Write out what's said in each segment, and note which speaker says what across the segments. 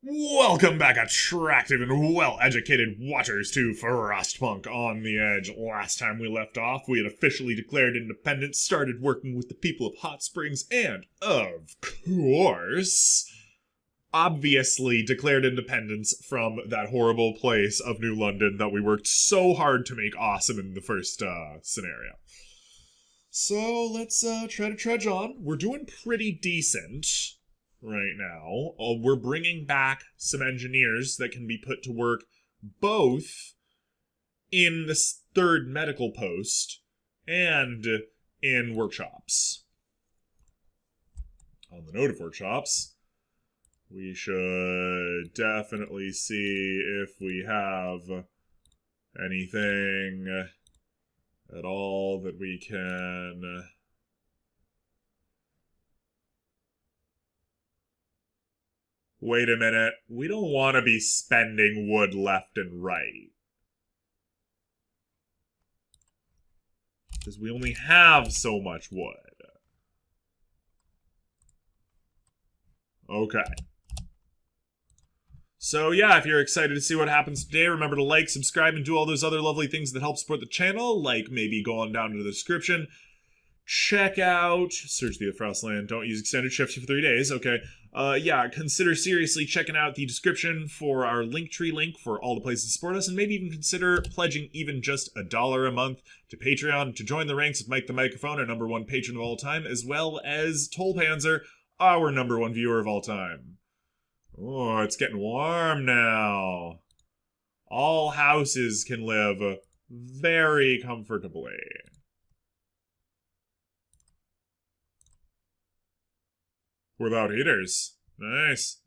Speaker 1: Welcome back, attractive and well-educated watchers, to Frostpunk on the Edge. Last time we left off, we had officially declared independence, started working with the people of Hot Springs, and, of course, obviously declared independence from that horrible place of New London that we worked so hard to make awesome in the first scenario. So let's try to trudge on. We're doing pretty decent right now. We're bringing back some engineers that can be put to work both in this third medical post and in workshops. On the note of workshops, we should definitely see if we have anything at all that we can... Wait a minute, we don't want to be spending wood left and right. Because we only have so much wood. Okay. So yeah, if you're excited to see what happens today, remember to like, subscribe, and do all those other lovely things that help support the channel, like maybe go on down to the description. Check out, search the Frostland, don't use extended shifts for 3 days, okay. Yeah, consider seriously checking out the description for our Linktree link for all the places to support us, and maybe even consider pledging even just $1 a month to Patreon to join the ranks of Mike the Microphone, our #1 patron of all time, as well as Tollpanzer, our #1 viewer of all time. Oh, it's getting warm now. All houses can live very comfortably. Without heaters. Nice.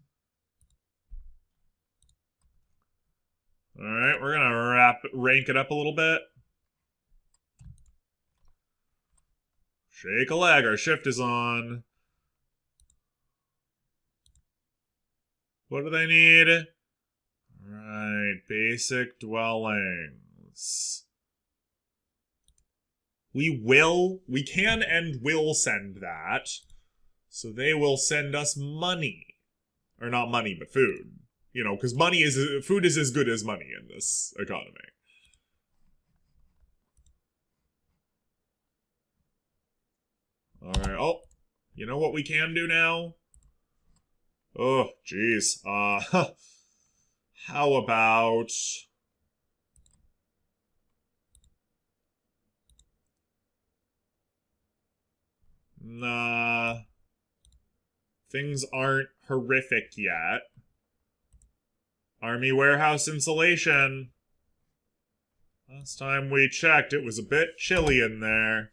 Speaker 1: Alright, we're gonna rank it up a little bit. Shake a leg, our shift is on. What do they need? Right, basic dwellings. We can and will send that. So they will send us money. Or not money, but food. You know, because food is as good as money in this economy. Alright, oh. You know what we can do now? Oh, jeez. How about... Nah... Things aren't horrific yet. Army warehouse insulation. Last time we checked, it was a bit chilly in there.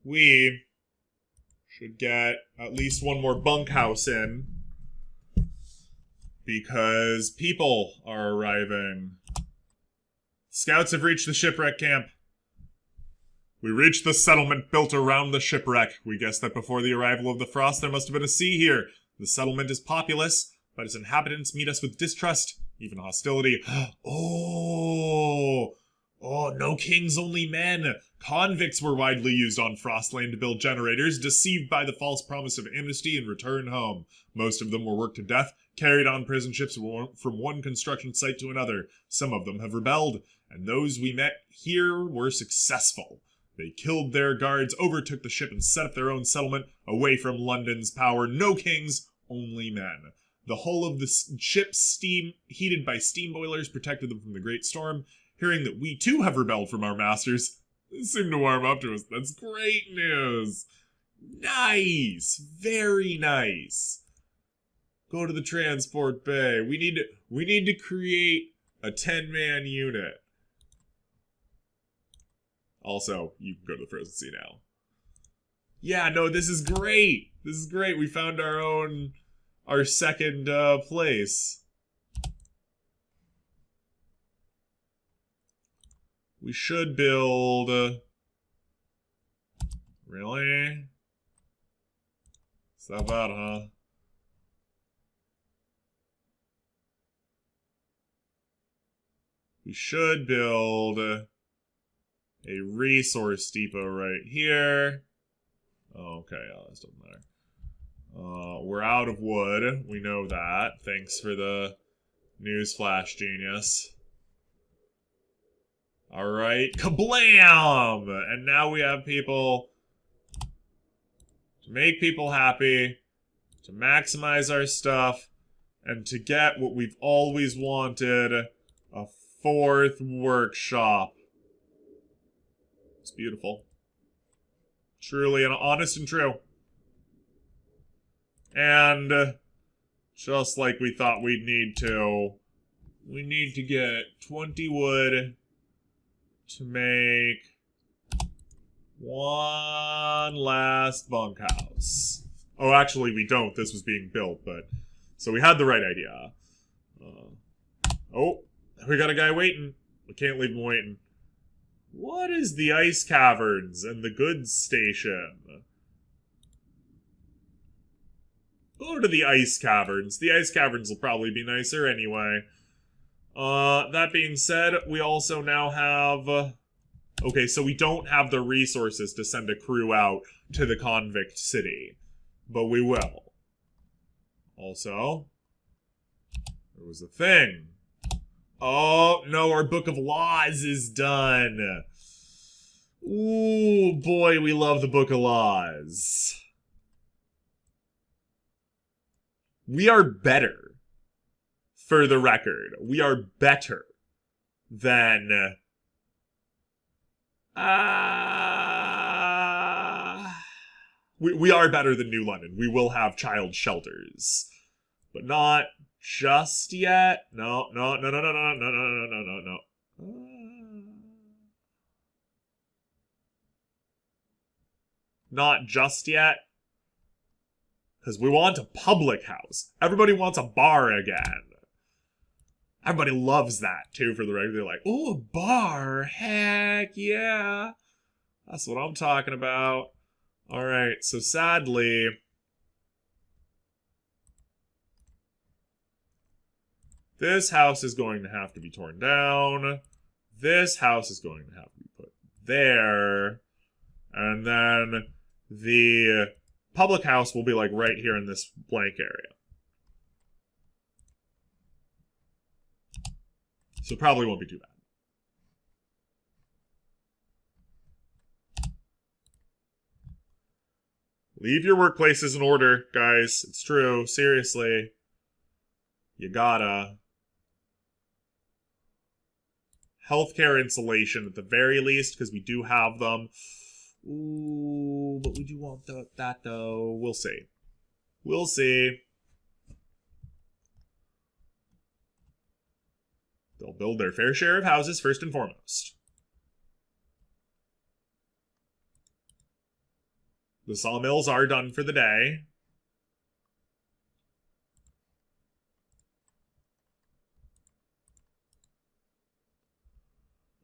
Speaker 1: We should get at least one more bunkhouse in, because people are arriving. Scouts have reached the shipwreck camp. We reached the settlement built around the shipwreck. We guessed that before the arrival of the frost there must have been a sea here. The settlement is populous, but its inhabitants meet us with distrust, even hostility. Oh, no kings, only men. Convicts were widely used on Frostland to build generators, deceived by the false promise of amnesty and return home. Most of them were worked to death, carried on prison ships from one construction site to another. Some of them have rebelled, and those we met here were successful. They killed their guards, overtook the ship, and set up their own settlement away from London's power. No kings, only men. The hull of the ship, heated by steam boilers, protected them from the great storm. Hearing that we too have rebelled from our masters, they seem to warm up to us. That's great news. Nice, very nice. Go to the transport bay. We need to create a 10-man unit. Also, you can go to the frozen sea now. Yeah, no, this is great. This is great. We found our second place. We should build... Really? Is that bad, huh? We should build a resource depot right here. Oh, okay, that doesn't matter. We're out of wood. We know that. Thanks for the newsflash, genius. Alright, kablam! And now we have people to make people happy, to maximize our stuff, and to get what we've always wanted, a 4th workshop. It's beautiful. Truly and honest and true. And just like we thought we'd need to, we need to get 20 wood to make one last bunkhouse. Oh, actually, we don't. This was being built, but... So we had the right idea. Oh, we got a guy waiting. We can't leave him waiting. What is the ice caverns and the goods station? Go to the ice caverns. The ice caverns will probably be nicer anyway. That being said, we also now have... Okay, so we don't have the resources to send a crew out to the convict city. But we will. Also, there was a thing. Oh, no, our Book of Laws is done. Ooh, boy, we love the Book of Laws. We are better, for the record. We are better than... We are better than New London. We will have child shelters. But not just yet. No. Not just yet. Because we want a public house. Everybody wants a bar again. Everybody loves that, too, for the record. They're like, ooh, a bar. Heck yeah. That's what I'm talking about. Alright, so sadly... This house is going to have to be torn down. This house is going to have to be put there. And then the public house will be like right here in this blank area. So probably won't be too bad. Leave your workplaces in order, guys. It's true. Seriously. You gotta. Healthcare insulation at the very least, because we do have them. Ooh, but we do want that though. We'll see. We'll see. They'll build their fair share of houses first and foremost. The sawmills are done for the day.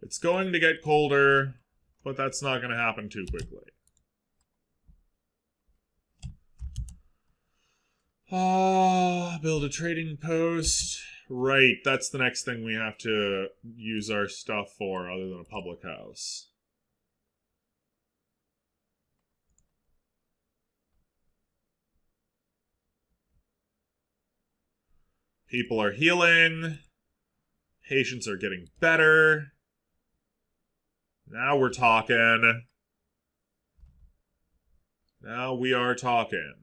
Speaker 1: It's going to get colder, but that's not going to happen too quickly. Build a trading post. Right, that's the next thing we have to use our stuff for, other than a public house. People are healing. Patients are getting better. Now we're talking. Now we are talking.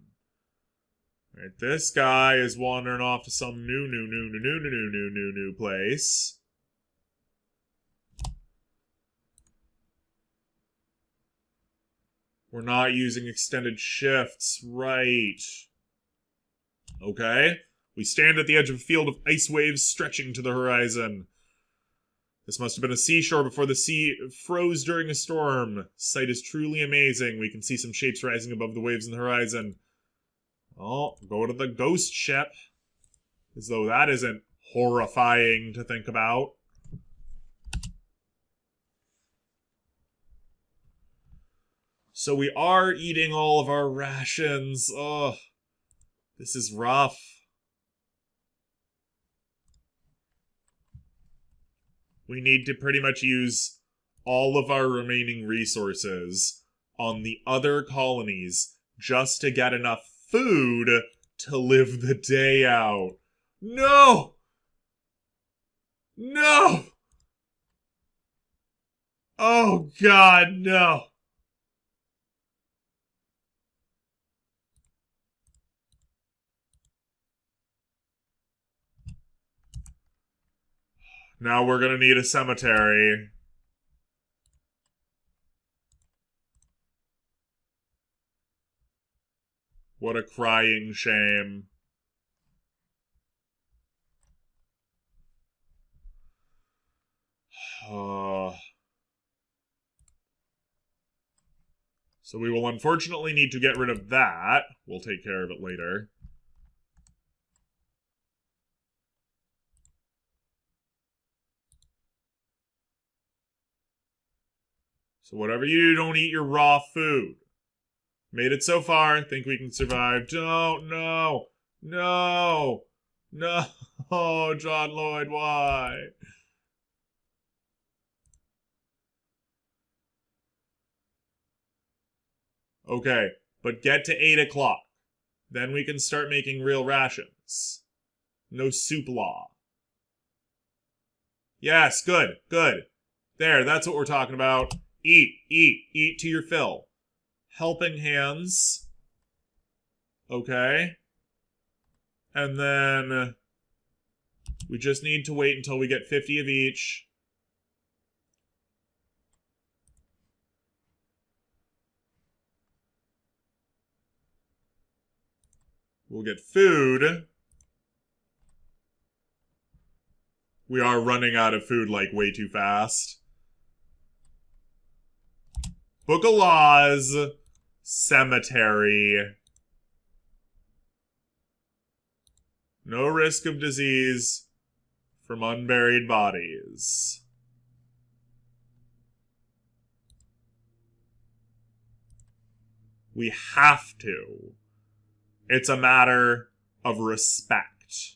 Speaker 1: Right, this guy is wandering off to some new place. We're not using extended shifts, right? Okay. We stand at the edge of a field of ice waves stretching to the horizon. This must have been a seashore before the sea froze during a storm. Sight is truly amazing. We can see some shapes rising above the waves in the horizon. Oh, go to the ghost ship. As though that isn't horrifying to think about. So we are eating all of our rations. Ugh. This is rough. We need to pretty much use all of our remaining resources on the other colonies just to get enough food to live the day out. No! No! Oh God, no! Now we're gonna need a cemetery. What a crying shame. So we will unfortunately need to get rid of that. We'll take care of it later. So whatever you do, don't eat your raw food. Made it so far. Think we can survive. Don't. No. No. No. Oh, John Lloyd, why? Okay, but get to 8 o'clock. Then we can start making real rations. No soup law. Yes, good, good. There, that's what we're talking about. Eat, eat, eat to your fill. Helping hands. Okay. And then we just need to wait until we get 50 of each. We'll get food. We are running out of food, like, way too fast. Book of Laws. Cemetery. No risk of disease from unburied bodies. We have to. It's a matter of respect.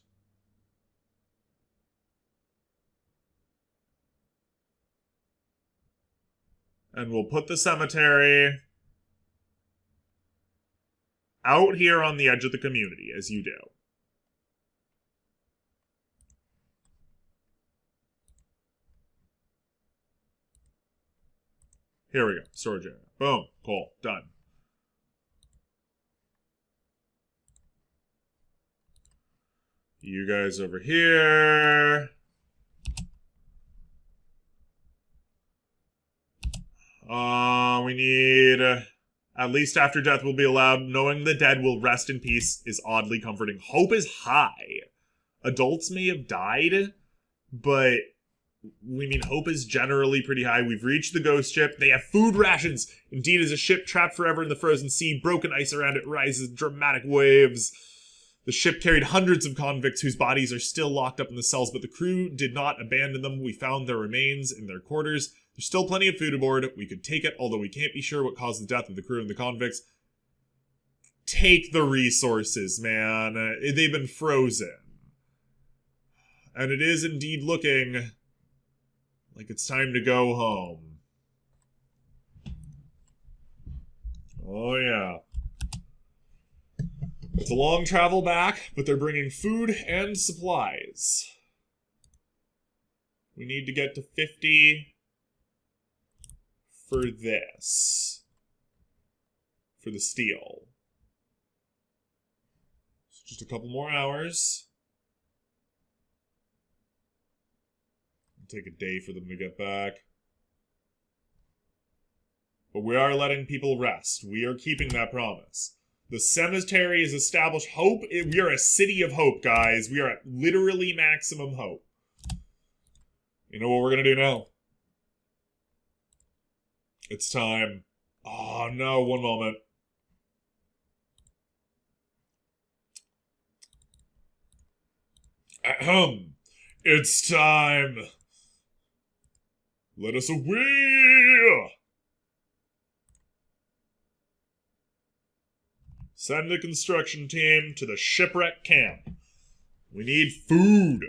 Speaker 1: And we'll put the cemetery out here on the edge of the community, as you do. Here we go. Storage area. Boom. Cool. Done. You guys over here. We need... at least after death will be allowed. Knowing the dead will rest in peace is oddly comforting. Hope is high. Adults may have died, but... we mean, hope is generally pretty high. We've reached the ghost ship. They have food rations. Indeed, as a ship trapped forever in the frozen sea, broken ice around it rises dramatic waves. The ship carried hundreds of convicts whose bodies are still locked up in the cells, but the crew did not abandon them. We found their remains in their quarters. There's still plenty of food aboard. We could take it, although we can't be sure what caused the death of the crew and the convicts. Take the resources, man. They've been frozen. And it is indeed looking like it's time to go home. Oh, yeah. It's a long travel back, but they're bringing food and supplies. We need to get to 50 for this. For the steel. So just a couple more hours. It'll take a day for them to get back. But we are letting people rest. We are keeping that promise. The cemetery is established. Hope. We are a city of hope, guys. We are at literally maximum hope. You know what we're going to do now? It's time. Oh, no. One moment. Ahem. It's time. Let us away. Send a construction team to the shipwreck camp. We need food.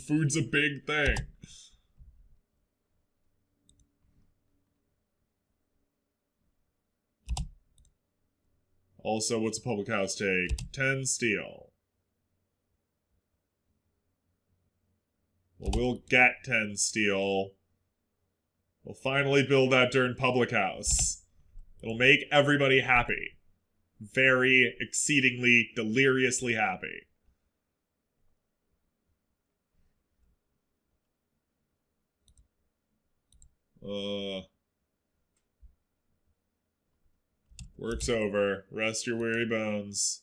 Speaker 1: Food's a big thing. Also, what's a public house take? 10 steel. Well, we'll get 10 steel. We'll finally build that darn public house. It'll make everybody happy. Very, exceedingly, deliriously happy. Work's over. Rest your weary bones.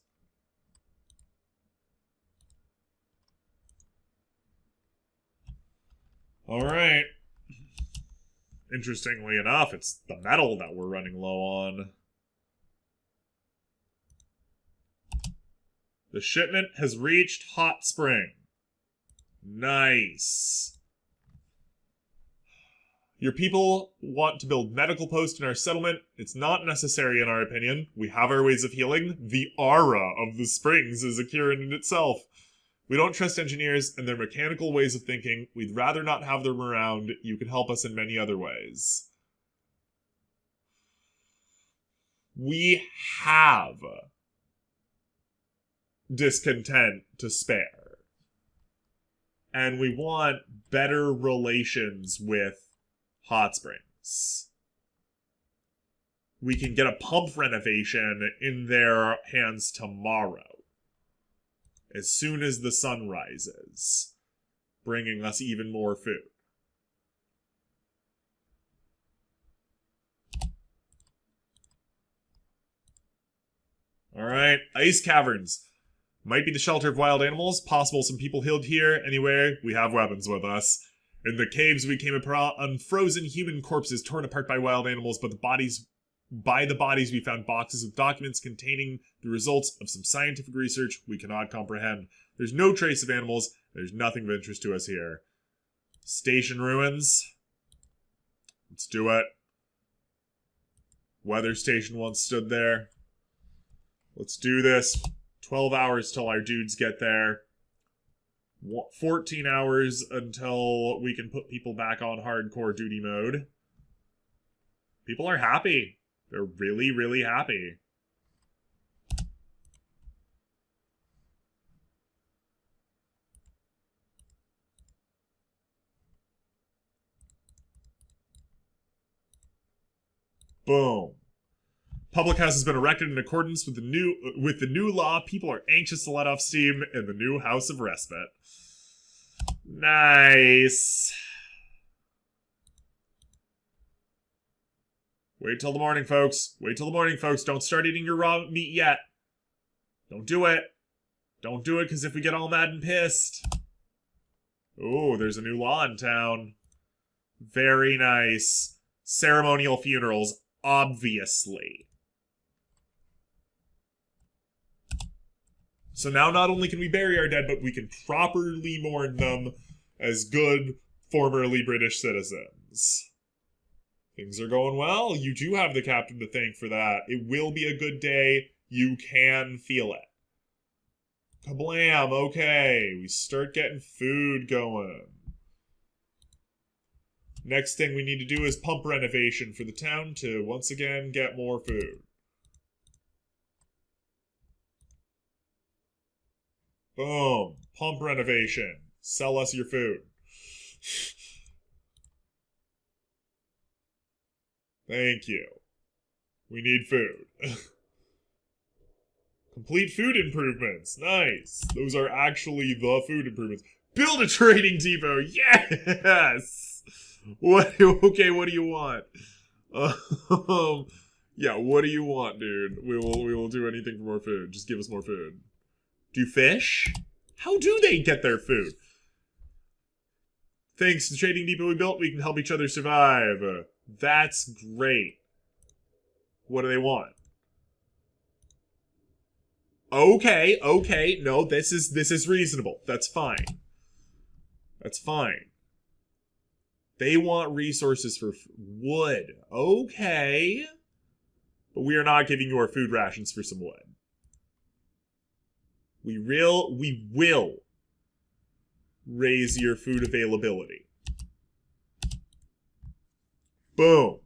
Speaker 1: Alright. Interestingly enough, it's the metal that we're running low on. The shipment has reached Hot Spring. Nice. Your people want to build medical posts in our settlement. It's not necessary in our opinion. We have our ways of healing. The aura of the springs is a cure in itself. We don't trust engineers and their mechanical ways of thinking. We'd rather not have them around. You can help us in many other ways. We have discontent to spare. And we want better relations with Hot Springs. We can get a pump renovation in their hands tomorrow. As soon as the sun rises, bringing us even more food. Alright, ice caverns. Might be the shelter of wild animals, possible some people hid here. Anyway, we have weapons with us. In the caves we came upon unfrozen human corpses torn apart by wild animals, but by the bodies we found boxes with documents containing the results of some scientific research we cannot comprehend. There's no trace of animals. There's nothing of interest to us here. Station ruins. Let's do it. Weather station once stood there. Let's do this. 12 hours till our dudes get there. 14 hours until we can put people back on hardcore duty mode. People are happy. They're really, really happy. Boom. Public house has been erected in accordance with the new law. People are anxious to let off steam in the new house of respite. Nice. Wait till the morning, folks. Wait till the morning, folks. Don't start eating your raw meat yet. Don't do it. Don't do it, because if we get all mad and pissed. Oh, there's a new law in town. Very nice. Ceremonial funerals, obviously. So now not only can we bury our dead, but we can properly mourn them as good, formerly British citizens. Things are going well. You do have the captain to thank for that. It will be a good day. You can feel it. Kablam, okay. We start getting food going. Next thing we need to do is pump renovation for the town to once again get more food. Boom. Pump renovation. Sell us your food. Thank you. We need food. Complete food improvements. Nice. Those are actually the food improvements. Build a trading depot. Yes. What? Okay, what do you want? Yeah, what do you want, dude? We will do anything for more food. Just give us more food. Do fish? How do they get their food? Thanks to the trading depot we built, we can help each other survive. That's great. What do they want? Okay. No, this is reasonable. That's fine. That's fine. They want resources for wood. Okay. But we are not giving you our food rations for some wood. We will raise your food availability. Boom.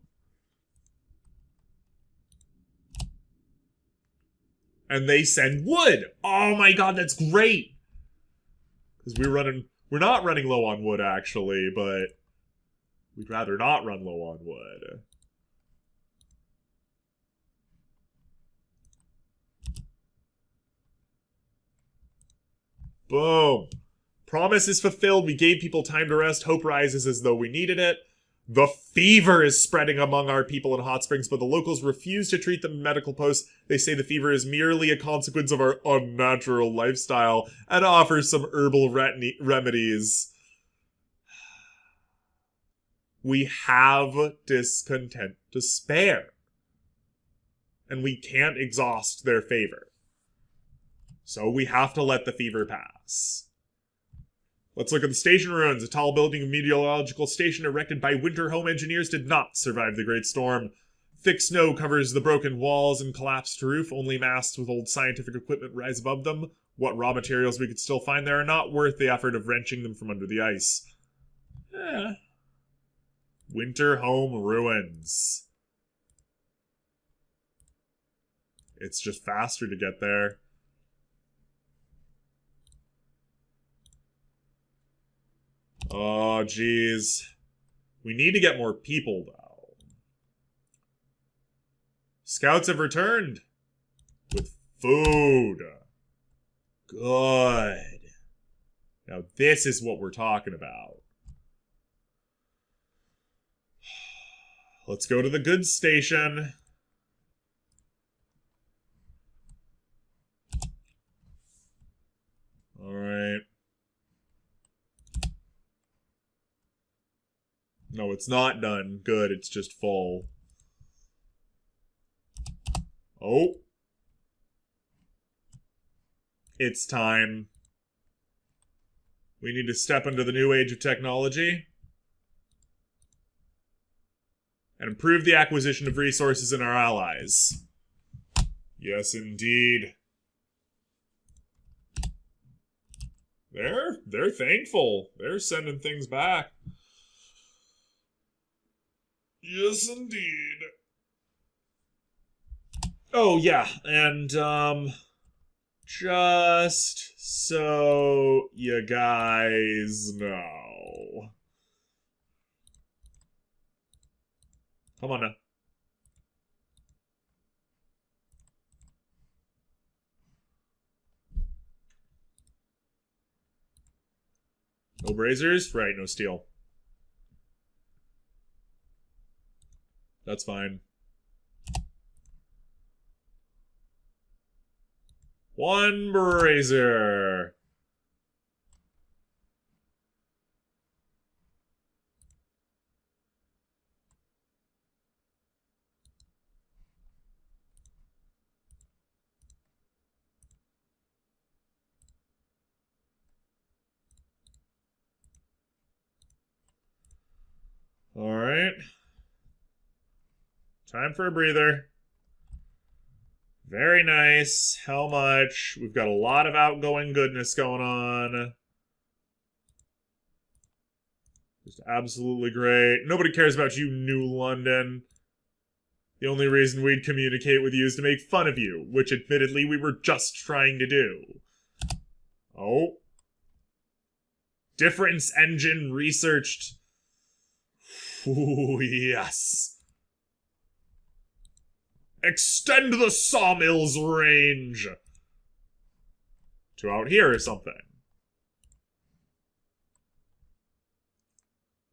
Speaker 1: And they send wood. Oh my god, that's great. Because we're not running low on wood, actually, but we'd rather not run low on wood. Boom. Promise is fulfilled. We gave people time to rest. Hope rises as though we needed it. The fever is spreading among our people in Hot Springs, but the locals refuse to treat them in medical posts. They say the fever is merely a consequence of our unnatural lifestyle and offer some herbal remedies. We have discontent to spare, and we can't exhaust their favor. So we have to let the fever pass. Let's look at the station ruins. A tall building of meteorological station erected by winter home engineers did not survive the great storm. Thick snow covers the broken walls and collapsed roof. Only masts with old scientific equipment rise above them. What raw materials we could still find there are not worth the effort of wrenching them from under the ice. Winter home ruins. It's just faster to get there. Oh, geez. We need to get more people, though. Scouts have returned. With food. Good. Now, this is what we're talking about. Let's go to the goods station. Alright. No, it's not done. Good, it's just full. Oh. It's time. We need to step into the new age of technology and improve the acquisition of resources in our allies. Yes, indeed. They're thankful. They're sending things back. Yes, indeed. Oh, yeah, and, just so you guys know. Come on now. No brazers? Right, no steel. That's fine. One brazier. All right. Time for a breather. Very nice. How much? We've got a lot of outgoing goodness going on. Just absolutely great. Nobody cares about you, New London. The only reason we'd communicate with you is to make fun of you, which admittedly we were just trying to do. Oh. Difference engine researched. Ooh, yes. Extend the sawmill's range to out here or something.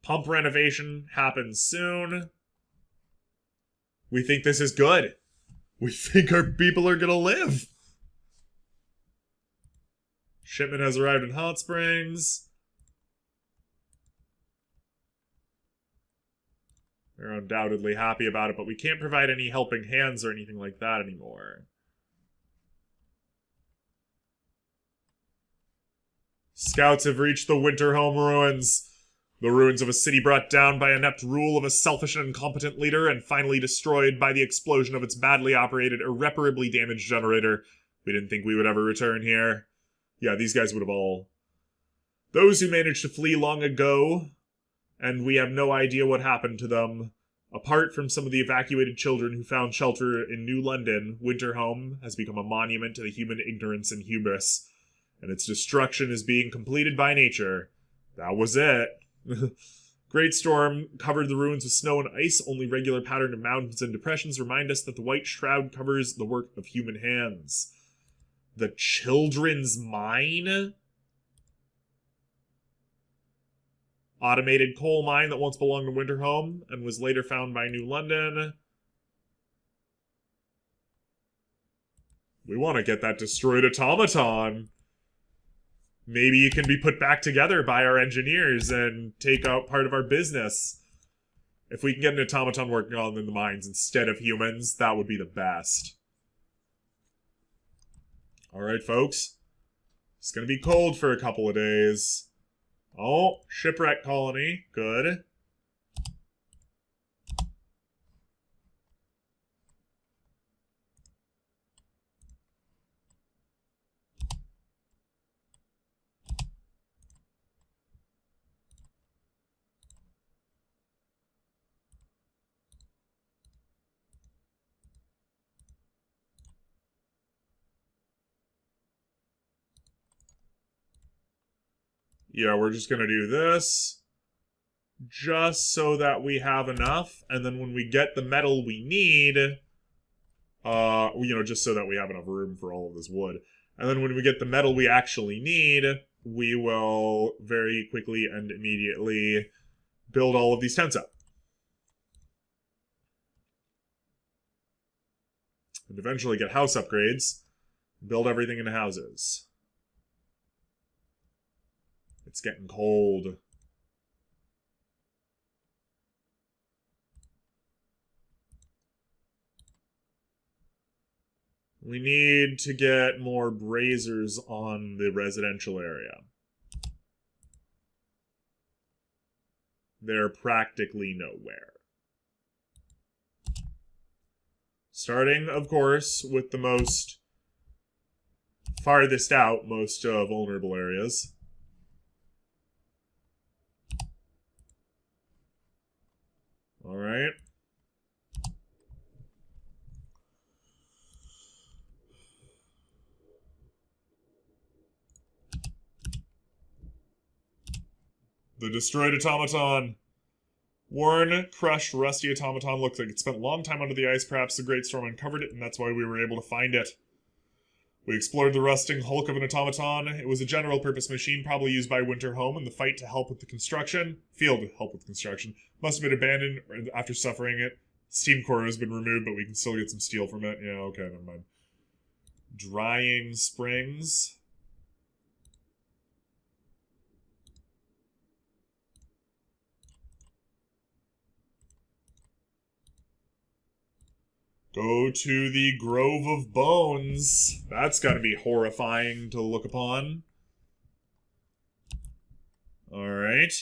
Speaker 1: Pump renovation happens soon. We think this is good. We think our people are gonna live. Shipment has arrived in Hot Springs. They're undoubtedly happy about it, but we can't provide any helping hands or anything like that anymore. Scouts have reached the winter home ruins. The ruins of a city brought down by inept rule of a selfish and incompetent leader and finally destroyed by the explosion of its badly operated, irreparably damaged generator. We didn't think we would ever return here. Yeah, these guys would have all... Those who managed to flee long ago... and we have no idea what happened to them. Apart from some of the evacuated children who found shelter in New London, Winter Home has become a monument to the human ignorance and hubris, and its destruction is being completed by nature. That was it. Great storm covered the ruins with snow and ice. Only regular pattern of mountains and depressions remind us that the white shroud covers the work of human hands. The Children's Mine? Automated coal mine that once belonged to Winter Home and was later found by New London. We want to get that destroyed automaton. Maybe it can be put back together by our engineers and take out part of our business. If we can get an automaton working on in the mines instead of humans, that would be the best. Alright, folks. It's gonna be cold for a couple of days. Oh, shipwreck colony. Good. Yeah, we're just going to do this just so that we have enough. And then when we get the metal we need, just so that we have enough room for all of this wood. And then when we get the metal we actually need, we will very quickly and immediately build all of these tents up. And eventually get house upgrades, build everything into houses. It's getting cold. We need to get more braziers on the residential area. They're practically nowhere. Starting, of course, with the most farthest out, most vulnerable areas. All right. The destroyed automaton. Worn, crushed, rusty automaton looks like it spent a long time under the ice. Perhaps the Great Storm uncovered it, and that's why we were able to find it. We explored the rusting hulk of an automaton. It was a general-purpose machine, probably used by Winter Home in the fight to help with the construction. Field to help with construction. Must have been abandoned after suffering it. Steam core has been removed, but we can still get some steel from it. Yeah, okay, never mind. Drying springs. Go to the Grove of Bones. That's gotta be horrifying to look upon. Alright.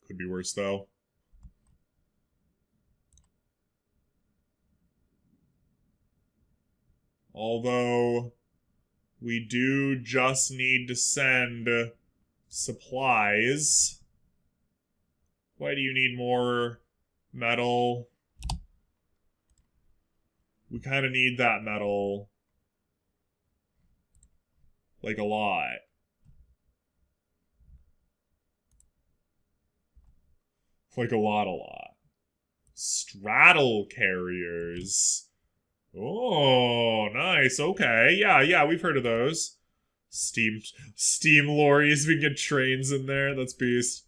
Speaker 1: Could be worse, though. Although, we do just need to send supplies. Why do you need more metal? We kind of need that metal. Like, a lot. Like, a lot. Straddle carriers. Oh, nice. Okay. Yeah, we've heard of those. Steam lorries. We can get trains in there. That's beast.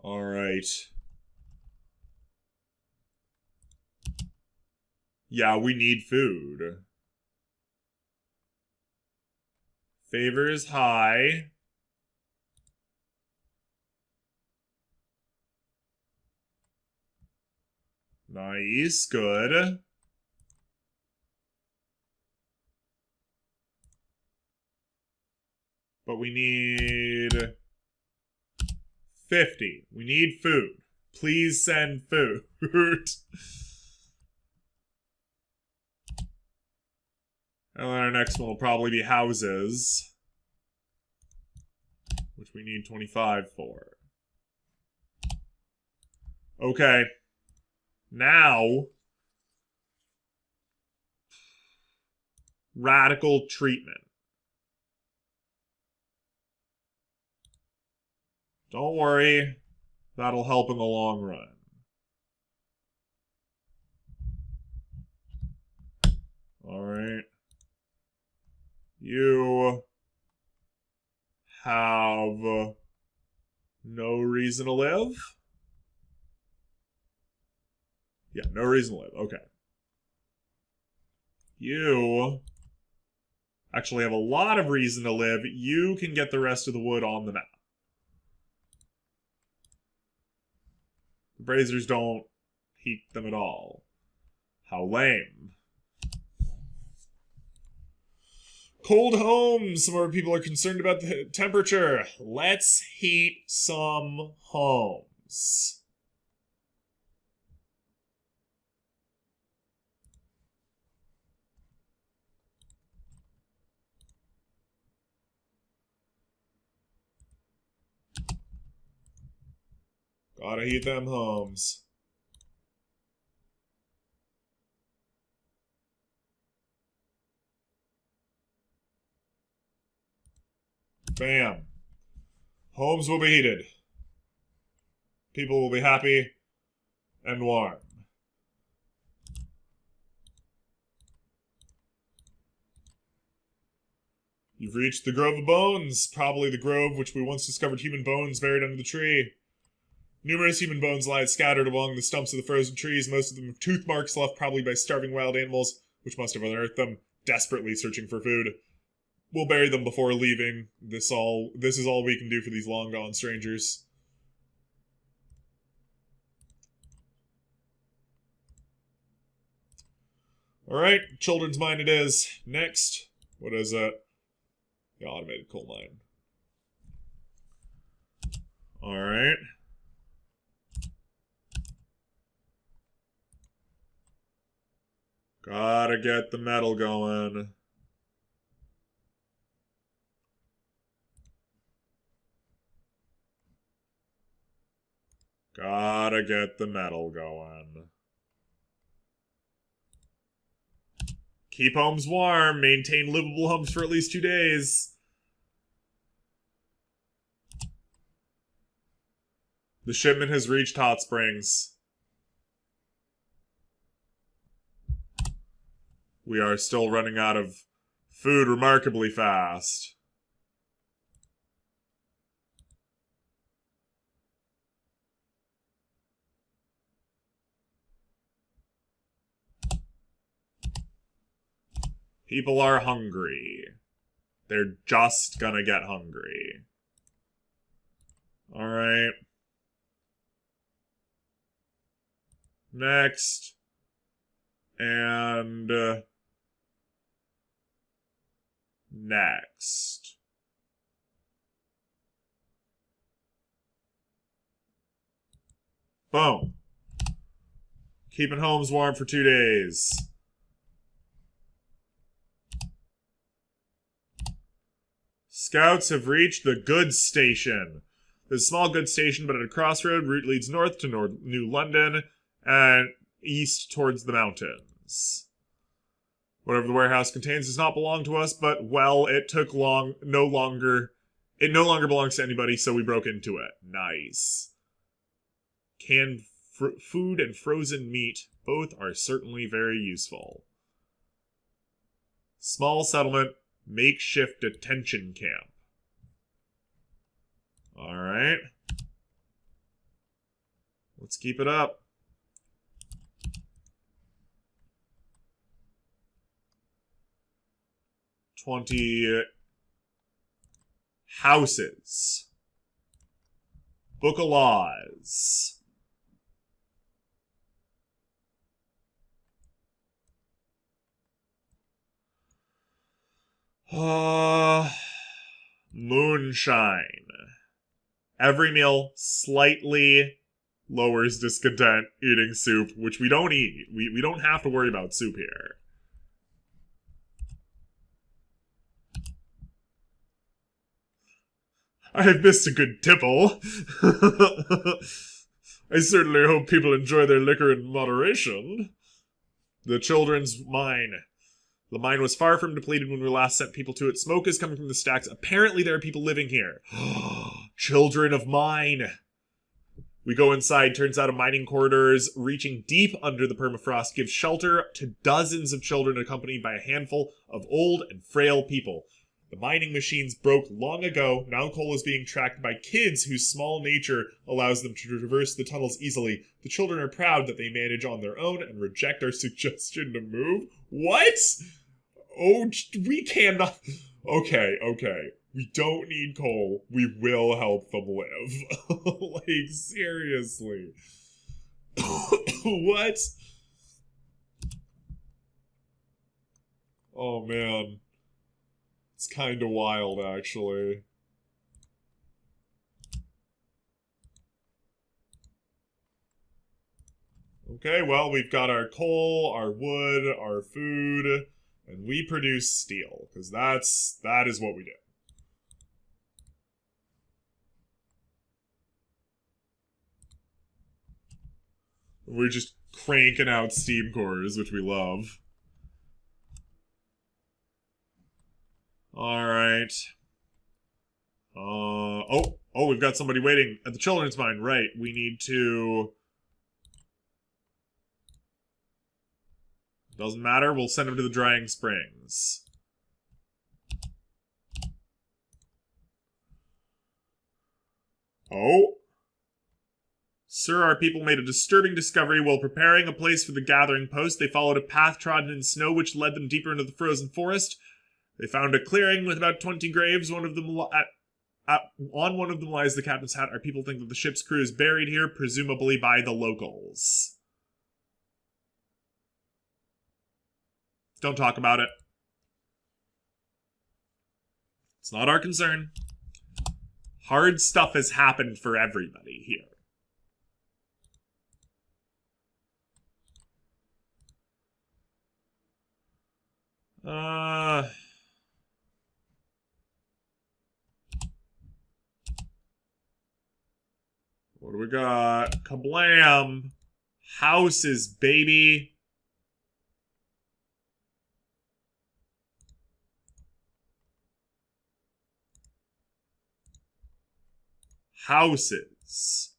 Speaker 1: Alright. Yeah, we need food. Favor is high. Nice, good. But we need 50. We need food. Please send food. And then our next one will probably be houses, which we need 25 for. Okay. Now, radical treatment. Don't worry, that'll help in the long run. Alright. You have no reason to live? Yeah, no reason to live. Okay. You actually have a lot of reason to live. You can get the rest of the wood on the map. The Brazers don't heat them at all. How lame. Cold homes, where people are concerned about the temperature. Let's heat some homes. Gotta heat them homes. Bam. Homes will be heated. People will be happy and warm. You've reached the Grove of Bones, probably the grove which we once discovered human bones buried under the tree. Numerous human bones lie scattered along the stumps of the frozen trees, most of them have tooth marks left probably by starving wild animals, which must have unearthed them, desperately searching for food. We'll bury them before leaving. This is all we can do for these long-gone strangers. Alright, children's mine it is. Next, what is it? The automated coal mine. Alright. Gotta get the metal going. Gotta get the metal going. Keep homes warm. Maintain livable homes for at least 2 days. The shipment has reached Hot Springs. We are still running out of food remarkably fast. People are hungry. They're just gonna get hungry. Alright. Next. And... next. Boom. Keeping homes warm for 2 days. Scouts have reached the goods station. There's a small goods station, but at a crossroad, route leads north to New London and east towards the mountains. Whatever the warehouse contains does not belong to us, but, well, it no longer belongs to anybody, so we broke into it. Nice. Canned food and frozen meat, both are certainly very useful. Small settlement, makeshift detention camp. Alright. Let's keep it up. $20 houses. Book of laws. Moonshine. Every meal slightly lowers discontent eating soup, which we don't eat. We don't have to worry about soup here. I have missed a good tipple. I certainly hope people enjoy their liquor in moderation. The children's mine. The mine was far from depleted when we last sent people to it. Smoke is coming from the stacks. Apparently there are people living here. Children of mine. We go inside. Turns out a mining corridor is reaching deep under the permafrost gives shelter to dozens of children accompanied by a handful of old and frail people. The mining machines broke long ago. Now coal is being tracked by kids whose small nature allows them to traverse the tunnels easily. The children are proud that they manage on their own and reject our suggestion to move. What? Oh, we cannot... Okay. We don't need coal. We will help them live. Like, seriously. What? Oh, man. It's kind of wild, actually. Okay, well, we've got our coal, our wood, our food, and we produce steel, because that is what we do. We're just cranking out steam cores, which we love. Alright. Oh, we've got somebody waiting at the children's mine. Right, we need to... Doesn't matter, we'll send him to the drying springs. Oh? Sir, our people made a disturbing discovery. While preparing a place for the gathering post, they followed a path trodden in snow which led them deeper into the frozen forest. They found a clearing with about 20 graves. On one of them lies the captain's hat. Our people think that the ship's crew is buried here, presumably by the locals. Don't talk about it. It's not our concern. Hard stuff has happened for everybody here. What do we got? Kablam! Houses, baby! Houses.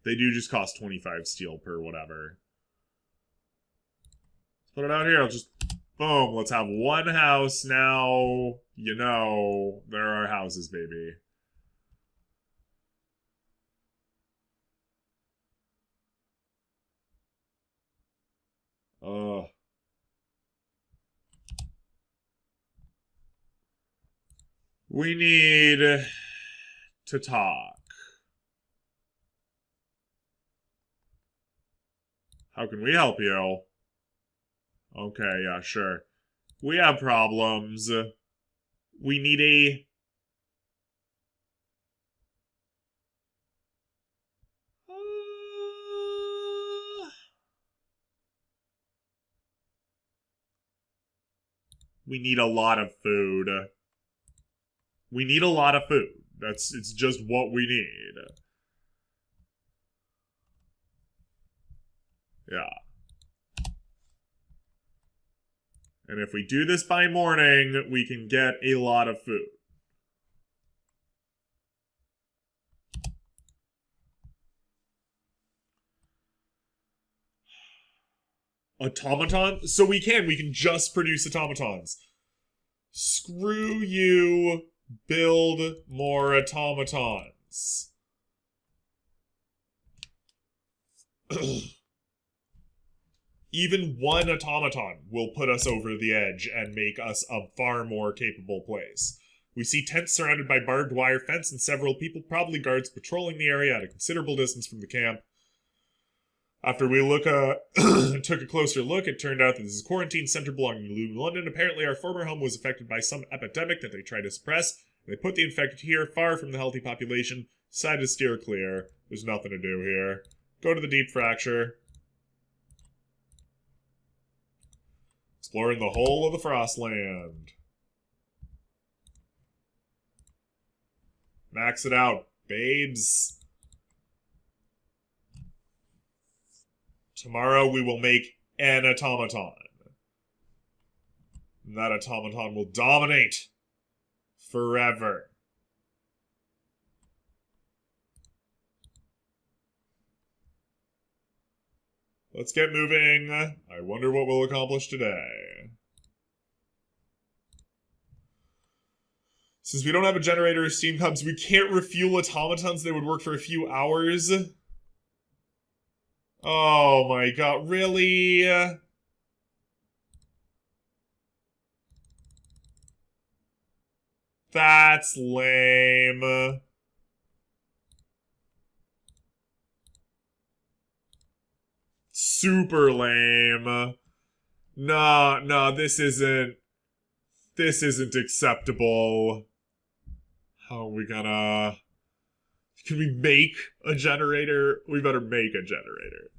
Speaker 1: They do just cost 25 steel per whatever. Let's put it out here. I'll just... Boom. Let's have one house now. You know, there are houses, baby. We need to talk. How can we help you? Okay, yeah, sure. We have problems. We need a... We need a lot of food. We need a lot of food. It's just what we need. Yeah. And if we do this by morning, we can get a lot of food. Automaton? So we can just produce automatons. Screw you, build more automatons. Even one automaton will put us over the edge and make us a far more capable place. We see tents surrounded by barbed wire fence and several people, probably guards, patrolling the area at a considerable distance from the camp. After we took a closer look, it turned out that this is a quarantine center belonging to New London. Apparently our former home was affected by some epidemic that they tried to suppress. They put the infected here, far from the healthy population. Decided to steer clear. There's nothing to do here. Go to the deep fracture. Let's Exploring the whole of the Frostland. Max it out, babes. Tomorrow we will make an automaton. And that automaton will dominate forever. Let's get moving. I wonder what we'll accomplish today. Since we don't have a generator or steam hubs, we can't refuel automatons. They would work for a few hours. Oh my god, really? That's lame. Super lame. No, this isn't acceptable. How are we gonna... Can we make a generator? We better make a generator.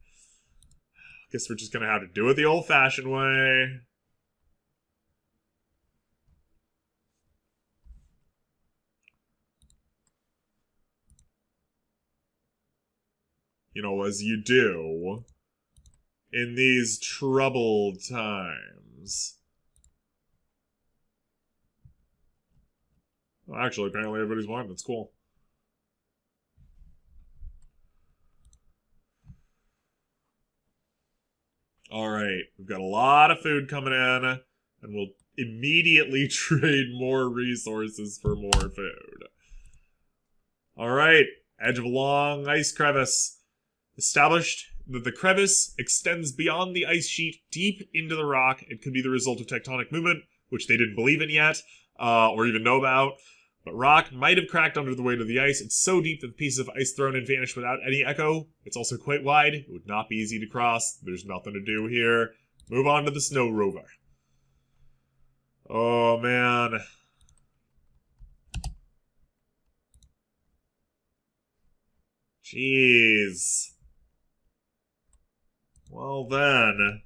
Speaker 1: Guess we're just gonna have to do it the old-fashioned way. You know, as you do in these troubled times. Well, actually, apparently everybody's won. That's cool. Alright, we've got a lot of food coming in, and we'll immediately trade more resources for more food. Alright, edge of a long ice crevice. Established that the crevice extends beyond the ice sheet deep into the rock. It could be the result of tectonic movement, which they didn't believe in yet, or even know about. But rock might have cracked under the weight of the ice. It's so deep that the pieces of ice thrown in vanish without any echo. It's also quite wide. It would not be easy to cross. There's nothing to do here. Move on to the snow rover. Oh, man. Jeez. Well then,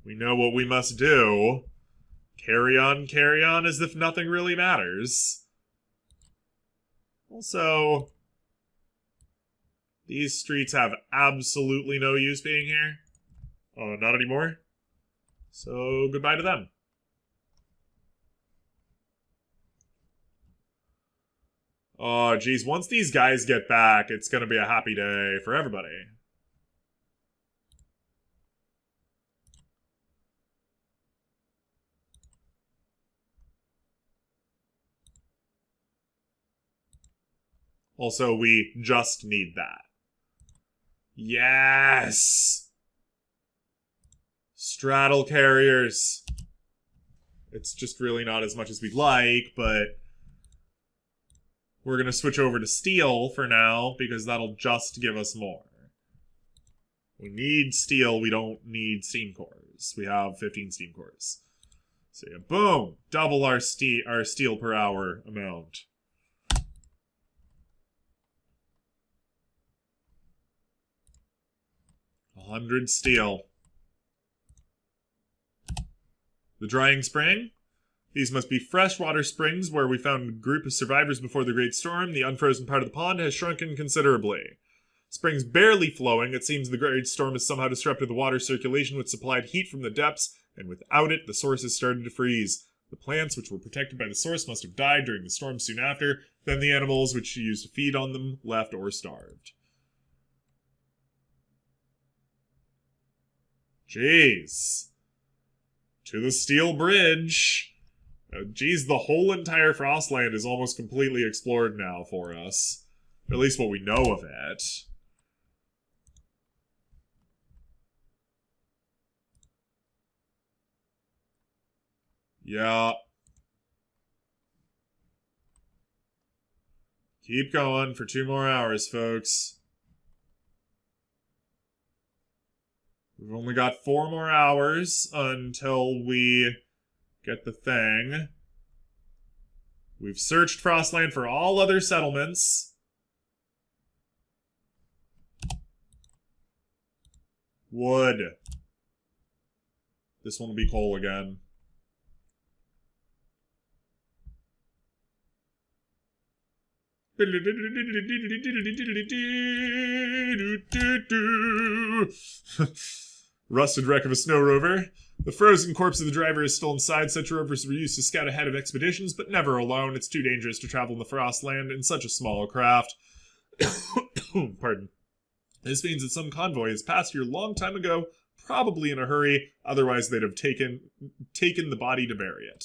Speaker 1: we know what we must do. Carry on as if nothing really matters. Also, these streets have absolutely no use being here. Oh, not anymore. So, goodbye to them. Oh, geez, once these guys get back, it's gonna be a happy day for everybody. Also, we just need that. Yes! Straddle carriers. It's just really not as much as we'd like, but we're going to switch over to steel for now, because that'll just give us more. We need steel, we don't need steam cores. We have 15 steam cores. So yeah, boom! Double our steel per hour amount. 100 steel. The drying spring. These must be freshwater springs where we found a group of survivors before the Great Storm. The unfrozen part of the pond has shrunken considerably. Springs barely flowing, it seems the Great Storm has somehow disrupted the water circulation which supplied heat from the depths, and without it, the source has started to freeze. The plants which were protected by the source must have died during the storm soon after, then the animals which used to feed on them left or starved. Jeez. To the steel bridge. Geez, the whole entire Frostland is almost completely explored now for us. Or at least what we know of it. Yeah. Keep going for 2 more hours, folks. We've only got 4 more hours until we get the thing. We've searched Frostland for all other settlements. Wood. This one will be coal again. Rusted wreck of a snow rover. The frozen corpse of the driver is still inside. Such rovers were used to scout ahead of expeditions, but never alone. It's too dangerous to travel in the Frostland in such a small craft. Pardon. This means that some convoy has passed here a long time ago, probably in a hurry, otherwise they'd have taken the body to bury it.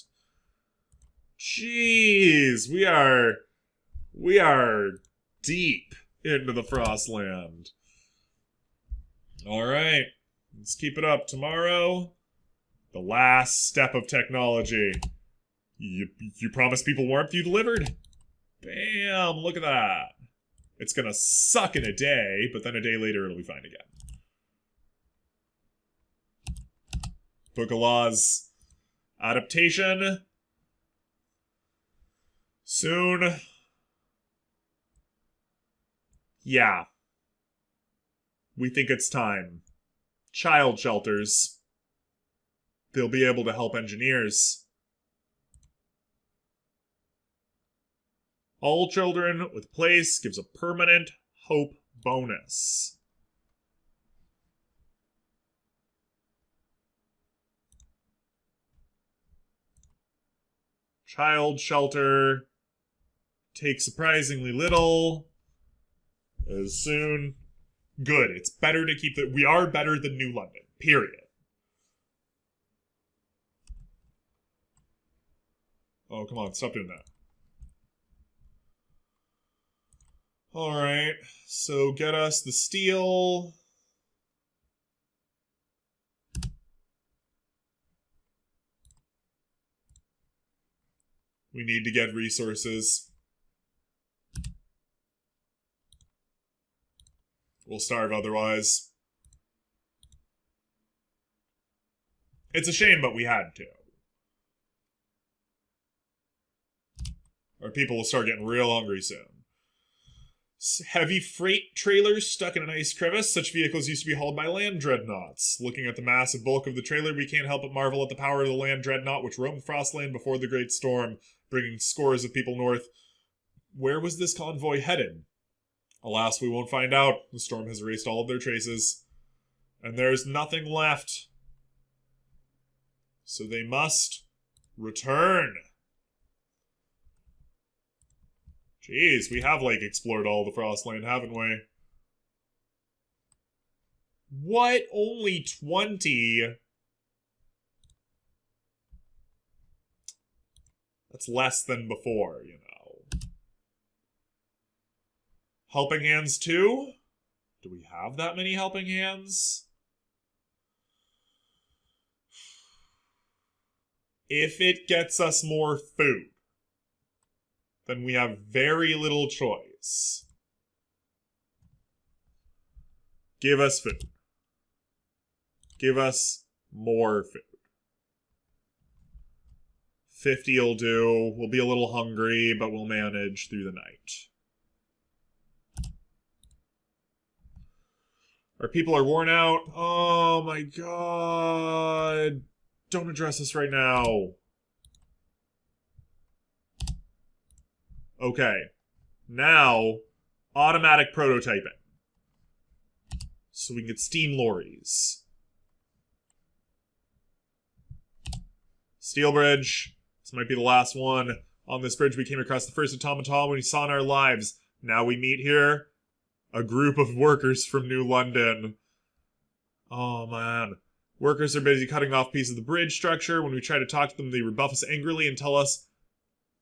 Speaker 1: Jeez, we are deep into the Frostland. Alright, let's keep it up. Tomorrow, the last step of technology. You promised people warmth, you delivered. Bam, look at that. It's gonna suck in a day, but then a day later it'll be fine again. Book of Laws. Adaptation. Soon. Yeah. We think it's time. Child shelters. They'll be able to help engineers. All children with place gives a permanent hope bonus. Child shelter takes surprisingly little. As soon. Good. It's better to keep the. We are better than New London. Period. Oh, come on. Stop doing that. Alright. So get us the steel. We need to get resources. We'll starve otherwise. It's a shame, but we had to. Our people will start getting real hungry soon. Heavy freight trailers stuck in an ice crevice. Such vehicles used to be hauled by land dreadnoughts. Looking at the massive bulk of the trailer, we can't help but marvel at the power of the land dreadnought which roamed Frostland before the Great Storm, bringing scores of people north. Where was this convoy headed? Alas, we won't find out. The storm has erased all of their traces. And there's nothing left. So they must return. Jeez, we have, like, explored all the Frostland, haven't we? What? Only 20? That's less than before, you know. Helping Hands 2? Do we have that many Helping Hands? If it gets us more food, then we have very little choice. Give us food. Give us more food. 50 will do. We'll be a little hungry, but we'll manage through the night. Our people are worn out. Oh my god. Don't address this right now. Okay. Now, automatic prototyping. So we can get steam lorries. Steel bridge. This might be the last one. On this bridge we came across the first automaton when we saw in our lives. Now we meet here a group of workers from New London. Oh man. Workers are busy cutting off pieces of the bridge structure. When we try to talk to them, they rebuff us angrily and tell us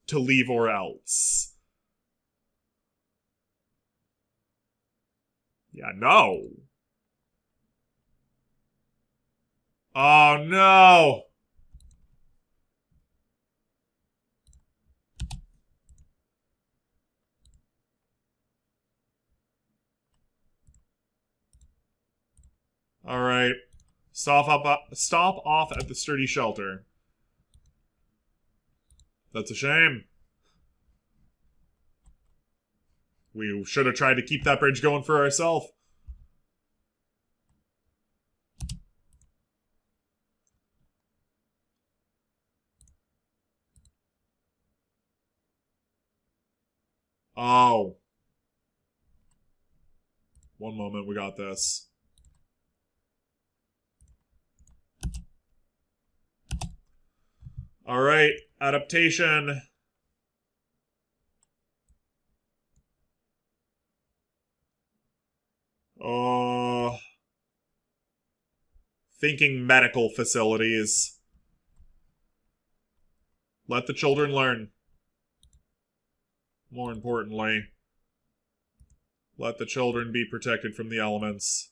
Speaker 1: to leave or else. Yeah, no. Oh no. All right. Stop off at the sturdy shelter. That's a shame. We should have tried to keep that bridge going for ourselves. Oh. One moment, we got this. Alright, adaptation. Thinking medical facilities. Let the children learn. More importantly, let the children be protected from the elements.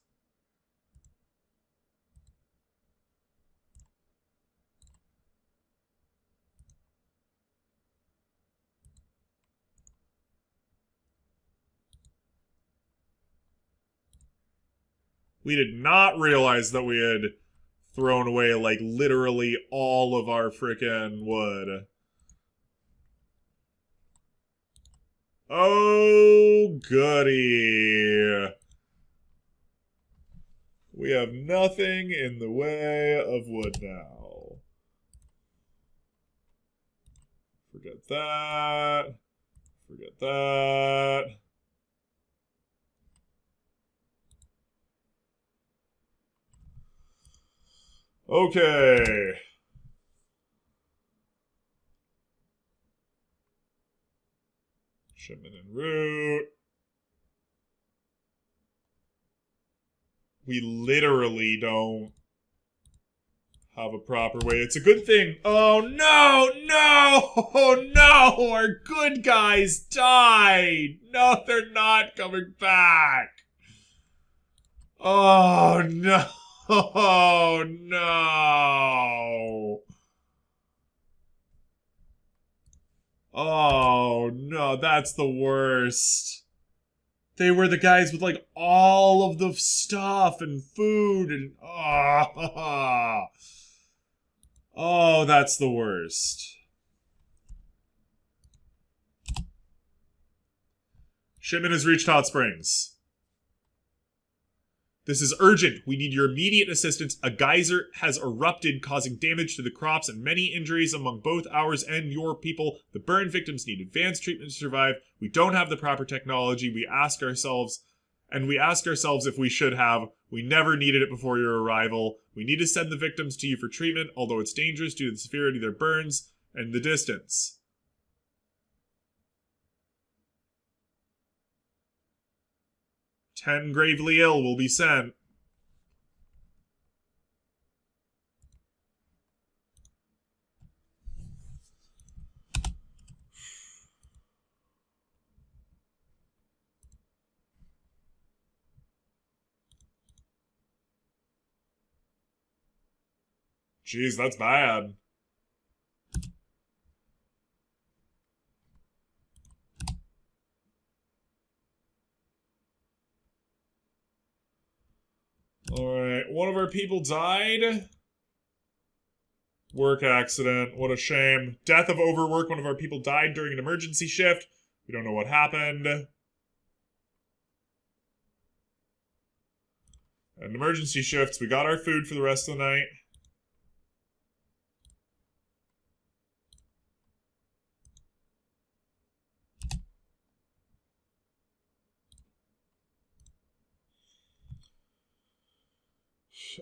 Speaker 1: We did not realize that we had thrown away, like, literally all of our frickin' wood. Oh, goody. We have nothing in the way of wood now. Forget that. Forget that. Okay. Shipment and route. We literally don't have a proper way. It's a good thing. Oh, no, no, oh, no, our good guys died. No, they're not coming back. Oh, no, oh, no. Oh, no, that's the worst. They were the guys with, like, all of the stuff and food and... Oh, oh, that's the worst. Shipment has reached Hot Springs. This is urgent. We need your immediate assistance. A geyser has erupted, causing damage to the crops and many injuries among both ours and your people. The burn victims need advanced treatment to survive. We don't have the proper technology. We ask ourselves if we should have. We never needed it before your arrival. We need to send the victims to you for treatment, although it's dangerous due to the severity of their burns and the distance. "10 gravely ill will be sent." Jeez, that's bad. Alright, one of our people died. Work accident, what a shame. Death of overwork, one of our people died during an emergency shift. We don't know what happened. And emergency shifts, we got our food for the rest of the night.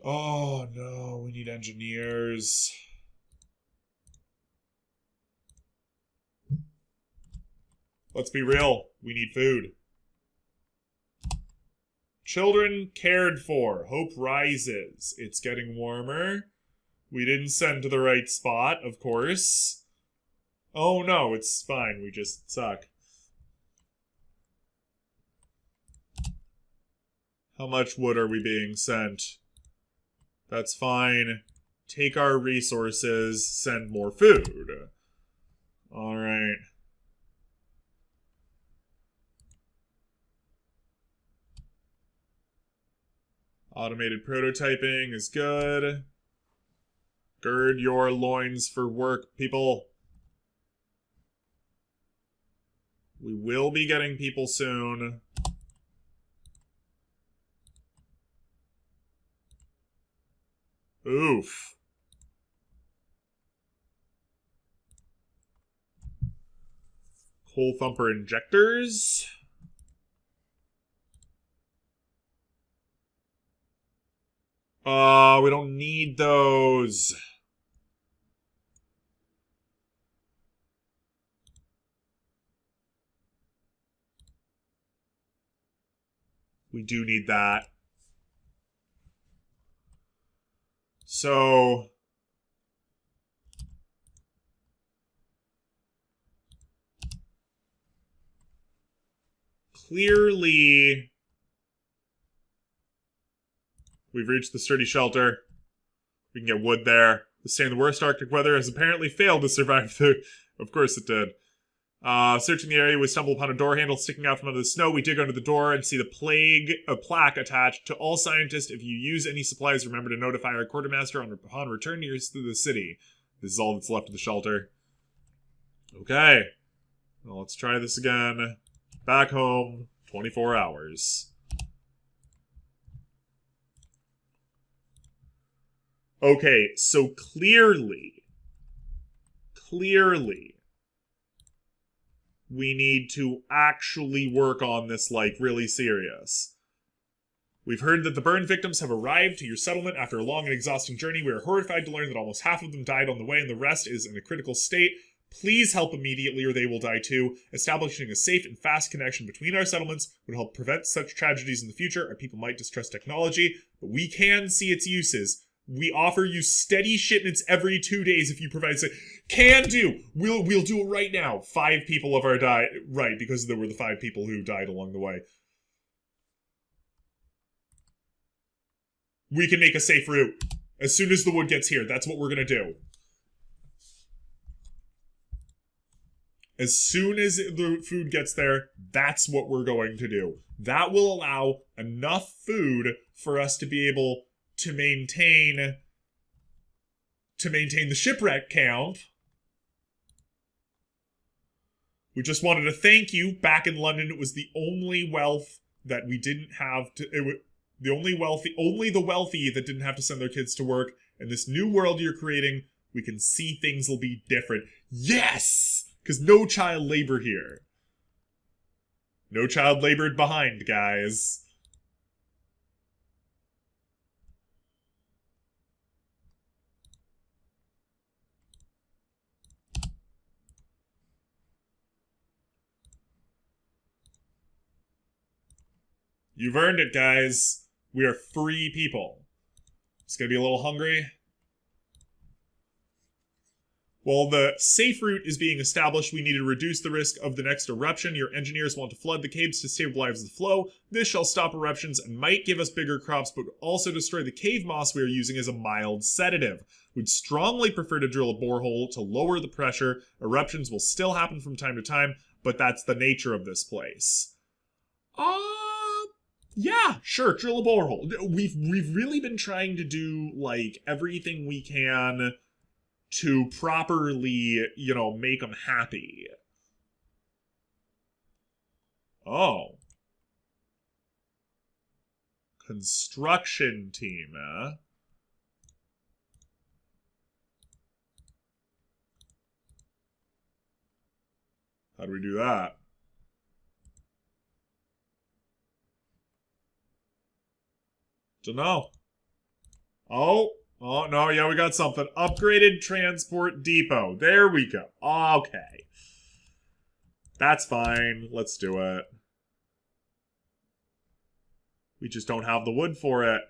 Speaker 1: Oh no, we need engineers. Let's be real, we need food. Children cared for. Hope rises. It's getting warmer. We didn't send to the right spot, of course. Oh no, it's fine, we just suck. How much wood are we being sent? That's fine. Take our resources, send more food. Alright. Automated prototyping is good. Gird your loins for work, people. We will be getting people soon. Oof. Coal thumper injectors. We don't need those. We do need that. So clearly we've reached the sturdy shelter. We can get wood there. Withstand the worst Arctic weather has apparently failed to survive the... Of course it did. Searching the area, we stumble upon a door handle sticking out from under the snow. We dig under the door and see a plaque attached to all scientists. If you use any supplies, remember to notify our quartermaster upon return to the city. This is all that's left of the shelter. Okay. Well, let's try this again. Back home, 24 hours. Okay, so clearly, we need to actually work on this, like, really serious. We've heard that the burn victims have arrived to your settlement after a long and exhausting journey. We are horrified to learn that almost half of them died on the way and the rest is in a critical state. Please help immediately or they will die too. Establishing a safe and fast connection between our settlements would help prevent such tragedies in the future. Our people might distrust technology, but we can see its uses. We offer you steady shipments every 2 days if you provide... Can do! We'll do it right now. 5 people of our died... Right, because there were the 5 people who died along the way. We can make a safe route. As soon as the wood gets here, that's what we're gonna do. As soon as the food gets there, that's what we're going to do. That will allow enough food for us to be able to maintain the shipwreck count. We just wanted to thank you. Back in London, it was the only wealth that we didn't have to... only the wealthy that didn't have to send their kids to work. In this new world you're creating, we can see things will be different. Yes! Because no child labor here. No child labored behind, guys. You've earned it, guys. We are free people. It's gonna be a little hungry. While the safe route is being established, we need to reduce the risk of the next eruption. Your engineers want to flood the caves to stabilize the flow. This shall stop eruptions and might give us bigger crops, but also destroy the cave moss we are using as a mild sedative. We'd strongly prefer to drill a borehole to lower the pressure. Eruptions will still happen from time to time, but that's the nature of this place. Yeah, sure, drill a borehole. We've really been trying to do, like, everything we can to properly, you know, make them happy. Oh. Construction team, eh? How do we do that? Dunno. Oh, no, yeah, we got something. Upgraded transport depot. There we go. Okay. That's fine. Let's do it. We just don't have the wood for it.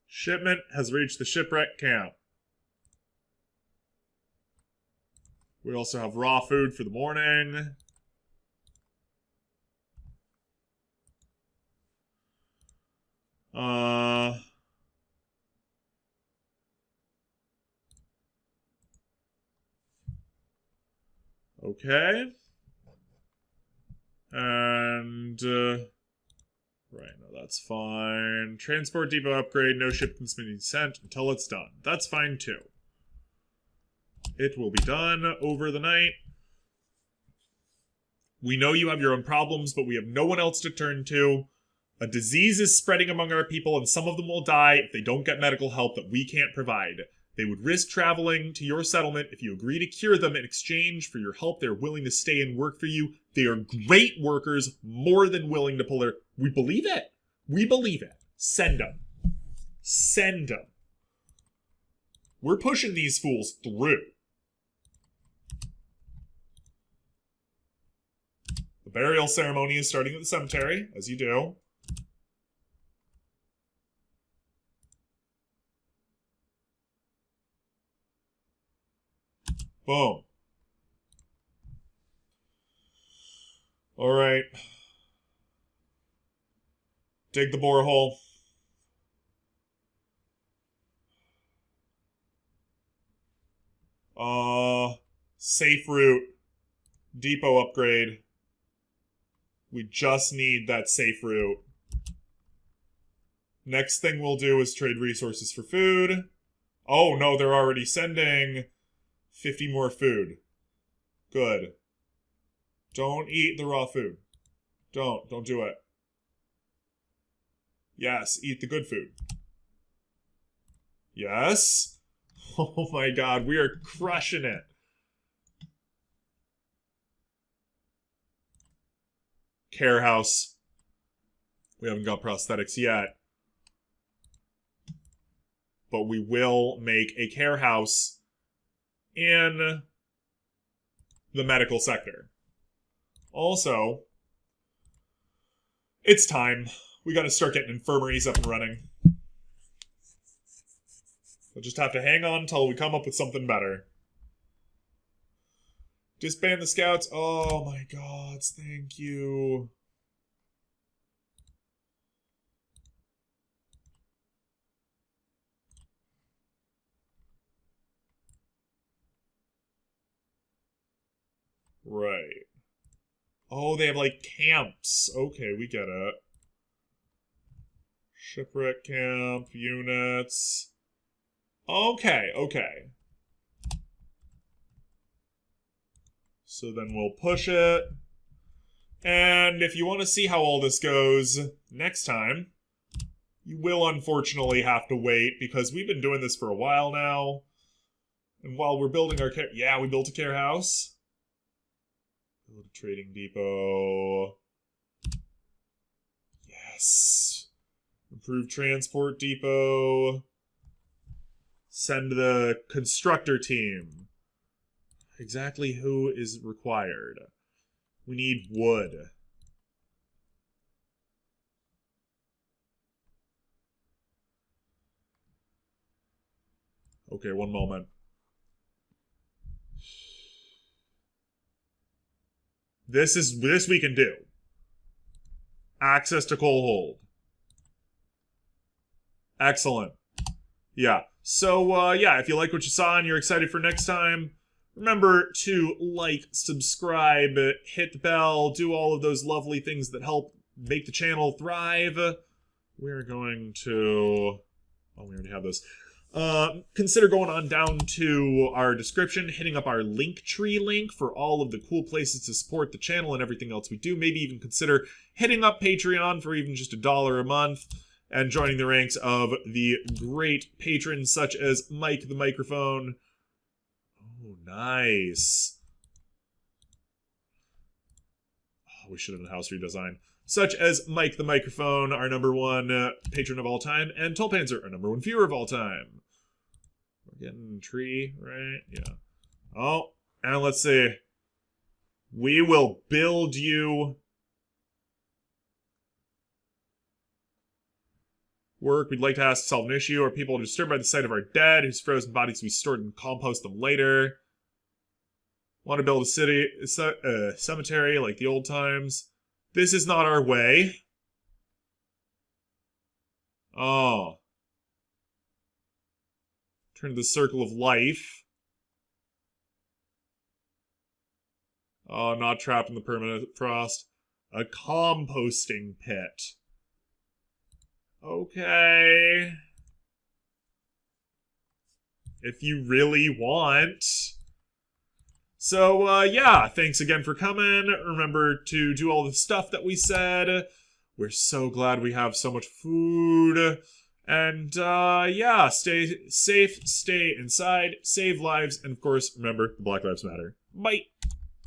Speaker 1: Shipment has reached the shipwreck camp. We also have raw food for the morning. Okay. And, right, no, that's fine. Transport depot upgrade, no shipments being sent until it's done. That's fine, too. It will be done over the night. We know you have your own problems, but we have no one else to turn to. A disease is spreading among our people, and some of them will die if they don't get medical help that we can't provide. They would risk traveling to your settlement if you agree to cure them in exchange for your help. They're willing to stay and work for you. They are great workers, more than willing to pull their... We believe it. We believe it. Send them. Send them. We're pushing these fools through. The burial ceremony is starting at the cemetery, as you do. Boom. All right. Dig the borehole. Safe route. Depot upgrade. We just need that safe route. Next thing we'll do is trade resources for food. Oh, no, they're already sending 50 more food. Good. Don't eat the raw food. Don't do it. Yes, eat the good food. Yes. Oh my god, we are crushing it. Care house. We haven't got prosthetics yet. But we will make a care house in the medical sector. Also, it's time. We gotta start getting infirmaries up and running. We'll just have to hang on until we come up with something better. Disband the scouts. Oh my gods, thank you. Right. Oh, they have like camps. Okay, we get it. Shipwreck camp, units. Okay. So then we'll push it. And if you want to see how all this goes next time, you will unfortunately have to wait because we've been doing this for a while now. And while we're building our care... Yeah, we built a care house. Build a trading depot. Yes. Improve transport depot. Send the constructor team. Exactly who is required. We need wood. Okay, one moment. This we can do. Access to coal hold. Excellent. Yeah. So, yeah, if you like what you saw and you're excited for next time, remember to like, subscribe, hit the bell, do all of those lovely things that help make the channel thrive. We're going to... Oh, we already have those. Consider going on down to our description, hitting up our Linktree link for all of the cool places to support the channel and everything else we do. Maybe even consider hitting up Patreon for even just $1 a month and joining the ranks of the great patrons such as Mike the Microphone. Oh, nice. Oh, we should have done house redesign. Such as Mike the Microphone, our #1 patron of all time, and Tulpanzer, our #1 viewer of all time. We're getting tree, right? Yeah. Oh, and let's see. We will build you work. We'd like to ask to solve an issue. Are people disturbed by the sight of our dead, whose frozen bodies we stored and compost them later? Want to build a cemetery like the old times? This is not our way. Oh. Turn to the circle of life. Oh, not trapped in the permanent frost. A composting pit. Okay. If you really want. So, yeah, thanks again for coming. Remember to do all the stuff that we said. We're so glad we have so much food. And yeah, stay safe, stay inside, save lives, and of course, remember, the Black Lives Matter. Bye!